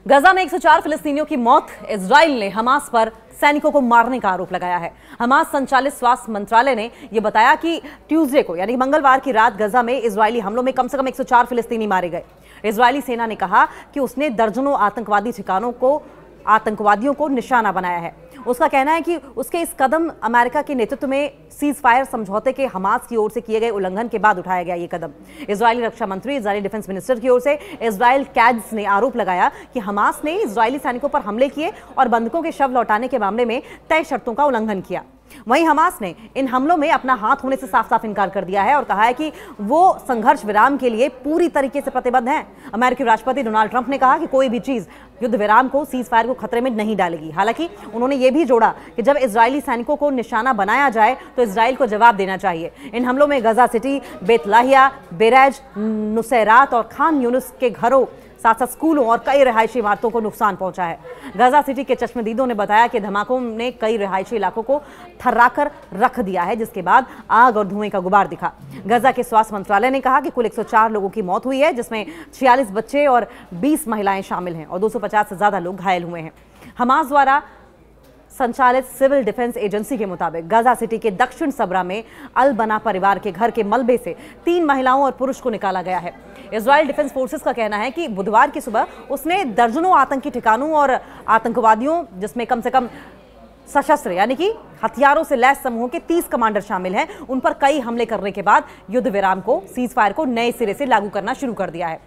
गजा में 104 फिलिस्तीनियों की मौत। इजराइल ने हमास पर सैनिकों को मारने का आरोप लगाया है। हमास संचालित स्वास्थ्य मंत्रालय ने यह बताया कि ट्यूसडे को यानी मंगलवार की रात गजा में इजरायली हमलों में कम से कम 104 फिलिस्तीनी मारे गए। इजरायली सेना ने कहा कि उसने दर्जनों आतंकवादी ठिकानों को आतंकवादियों को निशाना बनाया है। उसका कहना है कि उसके इस कदम अमेरिका के नेतृत्व में सीज फायर समझौते के हमास की ओर से किए गए उल्लंघन के बाद उठाया गया ये कदम। इजरायली रक्षा मंत्री, इजरायली डिफेंस मिनिस्टर की ओर से इजराइल कैड्स ने आरोप लगाया कि हमास ने इजरायली सैनिकों पर हमले किए और बंधकों के शव लौटाने के मामले में तय शर्तों का उल्लंघन किया। वहीं हमास ने इन हमलों में अपना हाथ होने से साफ साफ इनकार कर दिया है और कहा है कि वो संघर्ष विराम के लिए पूरी तरीके से प्रतिबद्ध हैं। अमेरिकी राष्ट्रपति डोनाल्ड ट्रंप ने कहा कि कोई भी चीज युद्ध विराम को, सीज फायर को खतरे में नहीं डालेगी। हालांकि उन्होंने ये भी जोड़ा कि जब इजरायली सैनिकों को निशाना बनाया जाए तो इजराइल को जवाब देना चाहिए। इन हमलों में गजा सिटी, बेतलाहिया, बेरैज, नुसैरात और खान यूनिस के घरों, साथ साथ स्कूलों और कई रिहायशी इमारतों को नुकसान पहुंचा है। गजा सिटी के चश्मदीदों ने बताया कि धमाकों ने कई रिहायशी इलाकों को थर्राकर रख दिया है, जिसके बाद आग और धुएं का गुबार दिखा। गजा के स्वास्थ्य मंत्रालय ने कहा कि कुल 104 लोगों की मौत हुई है, जिसमें 46 बच्चे और 20 महिलाएं शामिल हैं और 250 से ज्यादा लोग घायल हुए हैं। हमास द्वारा संचालित सिविल डिफेंस एजेंसी के मुताबिक गजा सिटी के दक्षिण सबरा में अल बना परिवार के घर के मलबे से 3 महिलाओं और पुरुष को निकाला गया है। इजराइल डिफेंस फोर्सेस का कहना है कि बुधवार की सुबह उसने दर्जनों आतंकी ठिकानों और आतंकवादियों, जिसमें कम से कम सशस्त्र यानी कि हथियारों से लैस समूहों के 30 कमांडर शामिल हैं, उन पर कई हमले करने के बाद युद्ध विराम को, सीज फायर को नए सिरे से लागू करना शुरू कर दिया है।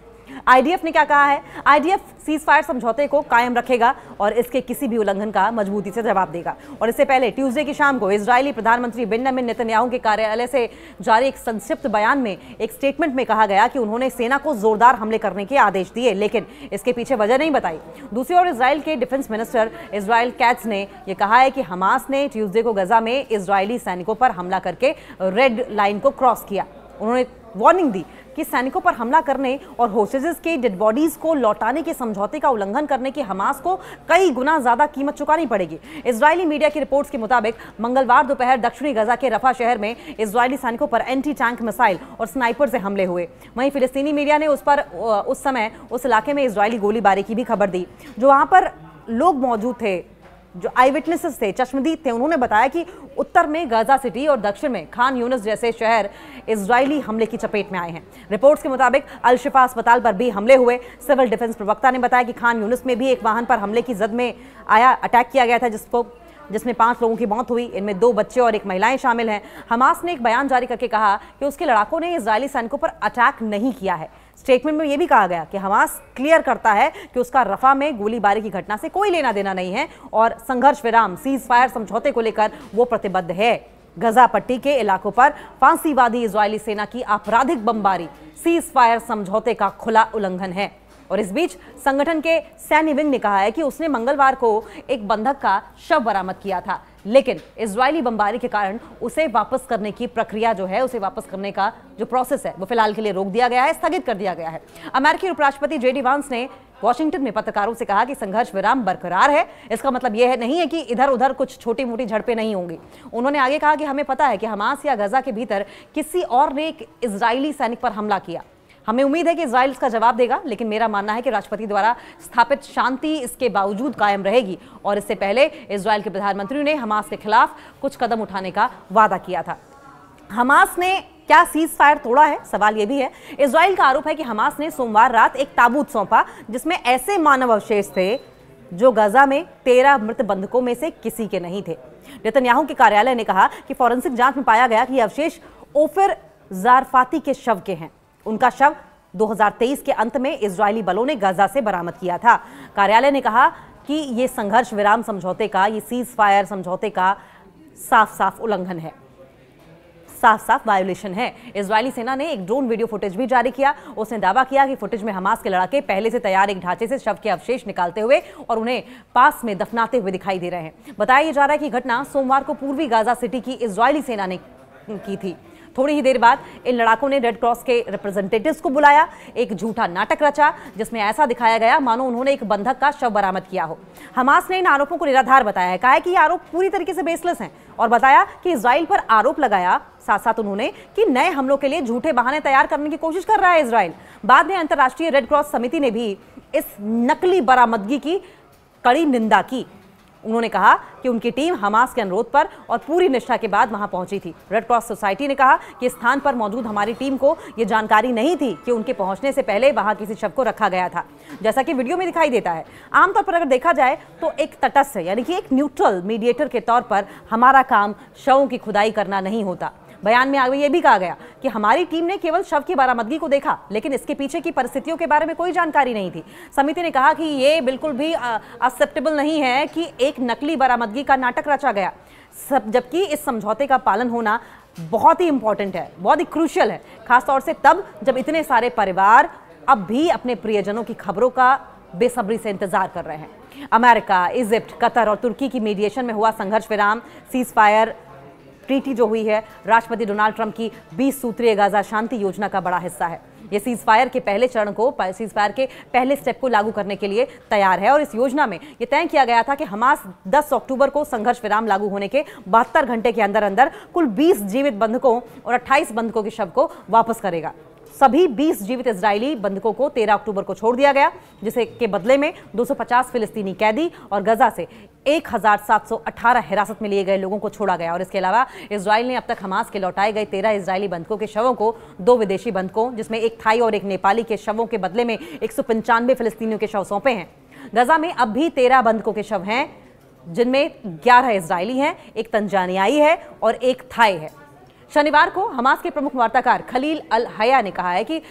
आईडीएफ ने क्या कहा है? आईडीएफ सीज फायर समझौते को कायम रखेगा और इसके किसी भी उल्लंघन का मजबूती से जवाब देगा। और इससे पहले ट्यूसडे की शाम को इजरायली प्रधानमंत्री बेंजामिन नेतन्याहू के कार्यालय से जारी एक संक्षिप्त बयान में एक स्टेटमेंट में कहा गया कि उन्होंने सेना को जोरदार हमले करने के आदेश दिए, लेकिन इसके पीछे वजह नहीं बताई। दूसरी ओर इजराइल के डिफेंस मिनिस्टर इजराइल कैट्स ने यह कहा है कि हमास ने ट्यूसडे को गजा में इजरायली सैनिकों पर हमला करके रेड लाइन को क्रॉस किया। उन्होंने वार्निंग दी कि सैनिकों पर हमला करने और होस्टेजेस के डेड बॉडीज को लौटाने के समझौते का उल्लंघन करने की हमास को कई गुना ज्यादा कीमत चुकानी पड़ेगी। इजरायली मीडिया की रिपोर्ट्स के मुताबिक मंगलवार दोपहर दक्षिणी गजा के रफा शहर में इजरायली सैनिकों पर एंटी टैंक मिसाइल और स्नाइपर से हमले हुए। वहीं फिलिस्तीनी मीडिया ने उस समय उस इलाके में इजरायली गोलीबारी की भी खबर दी। जो वहां पर लोग मौजूद थे, जो आई विटनेसेस थे, चश्मदीद थे, उन्होंने बताया कि उत्तर में गजा सिटी और दक्षिण में खान यूनिस जैसे शहर इजरायली हमले की चपेट में आए हैं। रिपोर्ट्स के मुताबिक अल शिफा अस्पताल पर भी हमले हुए। सिविल डिफेंस प्रवक्ता ने बताया कि खान यूनिस में भी एक वाहन पर हमले की जद में आया, अटैक किया गया था, जिसमें 5 लोगों की मौत हुई। इनमें 2 बच्चे और 1 महिलाएं शामिल हैं। हमास ने एक बयान जारी करके कहा कि उसके लड़ाकों ने इजरायली सैनिकों पर अटैक नहीं किया है। स्टेटमेंट में यह भी कहा गया कि हमास क्लियर करता है कि उसका रफा में गोलीबारी की घटना से कोई लेना देना नहीं है और संघर्ष विराम, सीज फायर समझौते को लेकर वो प्रतिबद्ध है। गजा पट्टी के इलाकों पर फांसीवादी इजरायली सेना की आपराधिक बमबारी सीज फायर समझौते का खुला उल्लंघन है। और इस बीच संगठन के सैन्य विंग ने कहा है कि उसने मंगलवार को एक बंधक का शव बरामद किया था, लेकिन इजरायली बमबारी के कारण उसे वापस करने की प्रक्रिया जो है, उसे वापस करने का जो प्रोसेस है, वो फिलहाल के लिए रोक दिया गया है, स्थगित कर दिया गया है। अमेरिकी उपराष्ट्रपति जेडी वांस ने वॉशिंगटन में पत्रकारों से कहा कि संघर्ष विराम बरकरार है। इसका मतलब यह नहीं है कि इधर उधर कुछ छोटी मोटी झड़पें नहीं होंगी। उन्होंने आगे कहा कि हमें पता है कि हमास या गजा के भीतर किसी और ने एक इजरायली सैनिक पर हमला किया। हमें उम्मीद है कि इजराइल इसका जवाब देगा, लेकिन मेरा मानना है कि राष्ट्रपति द्वारा स्थापित शांति इसके बावजूद कायम रहेगी। और इससे पहले इजराइल के प्रधानमंत्री ने हमास के खिलाफ कुछ कदम उठाने का वादा किया था। हमास ने क्या सीज फायर तोड़ा है? सवाल यह भी है। इजराइल का आरोप है कि हमास ने सोमवार रात एक ताबूत सौंपा जिसमें ऐसे मानव अवशेष थे जो गजा में 13 मृत बंधकों में से किसी के नहीं थे। नेतन्याहू के कार्यालय ने कहा कि फॉरेंसिक जांच में पाया गया कि ये अवशेष ओफिर जारफाती के शव के हैं। उनका शव 2023 के अंत में इजरायली बलों ने गजा से बरामद किया था। कार्यालय ने कहा कि ये संघर्ष विराम समझौते का, ये सीज फायर समझौते का साफ साफ उल्लंघन है, साफ साफ वायोलेशन है। इजरायली सेना ने एक ड्रोन वीडियो फुटेज भी जारी किया। उसने दावा किया कि फुटेज में हमास के लड़ाके पहले से तैयार एक ढांचे से शव के अवशेष निकालते हुए और उन्हें पास में दफनाते हुए दिखाई दे रहे हैं। बताया जा रहा है कि घटना सोमवार को पूर्वी गाजा सिटी की इजरायली सेना ने की थी। थोड़ी ही देर बाद इन लड़ाकों ने रेड क्रॉस के रिप्रेजेंटेटिव्स को बुलाया, एक झूठा नाटक रचा जिसमें ऐसा दिखाया गया मानो उन्होंने एक बंधक का शव बरामद किया हो। हमास ने इन आरोपों को निराधार बताया है, कहा है कि ये आरोप पूरी तरीके से बेसलेस हैं और बताया कि इजराइल पर आरोप लगाया साथ साथ उन्होंने कि नए हमलों के लिए झूठे बहाने तैयार करने की कोशिश कर रहा है इजराइल। बाद में अंतर्राष्ट्रीय रेड क्रॉस समिति ने भी इस नकली बरामदगी की कड़ी निंदा की। उन्होंने कहा कि उनकी टीम हमास के अनुरोध पर और पूरी निष्ठा के बाद वहां पहुंची थी। रेड क्रॉस सोसाइटी ने कहा कि स्थान पर मौजूद हमारी टीम को यह जानकारी नहीं थी कि उनके पहुंचने से पहले वहां किसी शव को रखा गया था, जैसा कि वीडियो में दिखाई देता है। आमतौर पर अगर देखा जाए तो एक तटस्थ यानी कि एक न्यूट्रल मीडिएटर के तौर पर हमारा काम शवों की खुदाई करना नहीं होता। बयान में आगे ये भी कहा गया कि हमारी टीम ने केवल शव की बरामदगी को देखा, लेकिन इसके पीछे की परिस्थितियों के बारे में कोई जानकारी नहीं थी। समिति ने कहा कि ये बिल्कुल भी एक्सेप्टेबल नहीं है कि एक नकली बरामदगी का नाटक रचा गया, जबकि इस समझौते का पालन होना बहुत ही इंपॉर्टेंट है, बहुत ही क्रूशियल है, खासतौर से तब जब इतने सारे परिवार अब भी अपने प्रियजनों की खबरों का बेसब्री से इंतजार कर रहे हैं। अमेरिका, इजिप्ट, कतर और तुर्की की मीडिएशन में हुआ संघर्ष विराम सीज फायर ट्रीटी जो हुई है, राष्ट्रपति डोनाल्ड ट्रंप की 20 सूत्रीय गाजा शांति योजना का बड़ा हिस्सा है। ये सीज फायर के पहले चरण को, सीज फायर के पहले स्टेप को लागू करने के लिए तैयार है और इस योजना में ये तय किया गया था कि हमास 10 अक्टूबर को संघर्ष विराम लागू होने के 72 घंटे के अंदर अंदर कुल 20 जीवित बंधकों और 28 बंधकों के शव को वापस करेगा। सभी 20 जीवित इजरायली बंधकों को 13 अक्टूबर को छोड़ दिया गया, जिसे के बदले में 250 फिलिस्तीनी कैदी और गजा से 1718 हिरासत में लिए गए लोगों को छोड़ा गया। और इसके अलावा इजराइल ने अब तक हमास के लौटाए गए 13 इजरायली बंधकों के शवों को 2 विदेशी बंधकों, जिसमें एक थाई और एक नेपाली के शवों के बदले में 195 फिलिस्तीनियों के शव सौंपे हैं। गजा में अब भी 13 बंधकों के शव हैं, जिनमें 11 इजरायली हैं, एक तंजानियाई है और एक थाई है। शनिवार को हमास के प्रमुख वार्ताकार खलील अल हया ने कहा है कि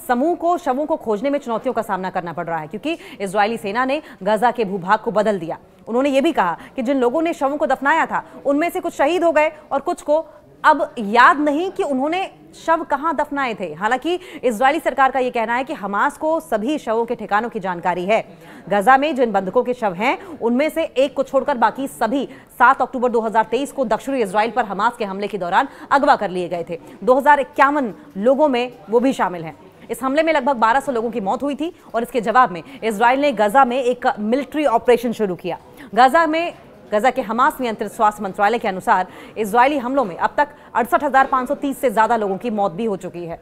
समूह को शवों को खोजने में चुनौतियों का सामना करना पड़ रहा है, क्योंकि इजरायली सेना ने गजा के भूभाग को बदल दिया। उन्होंने ये भी कहा कि जिन लोगों ने शवों को दफनाया था उनमें से कुछ शहीद हो गए और कुछ को अब याद नहीं कि उन्होंने शव कहां दफनाए थे। हालांकि इजरायली सरकार का यह कहना है कि हमास को सभी शवों के ठिकानों की जानकारी है। गजा में जिन बंधकों के शव हैं उनमें से एक को छोड़कर बाकी सभी 7 अक्टूबर 2023 को दक्षिणी इजराइल पर हमास के हमले के दौरान अगवा कर लिए गए थे। 2051 लोगों में वो भी शामिल हैं। इस हमले में लगभग 1200 लोगों की मौत हुई थी और इसके जवाब में इजराइल ने गजा में एक मिलिट्री ऑपरेशन शुरू किया। गजा के हमास नियंत्रित स्वास्थ्य मंत्रालय के अनुसार इजरायली हमलों में अब तक 68,530 से ज्यादा लोगों की मौत भी हो चुकी है।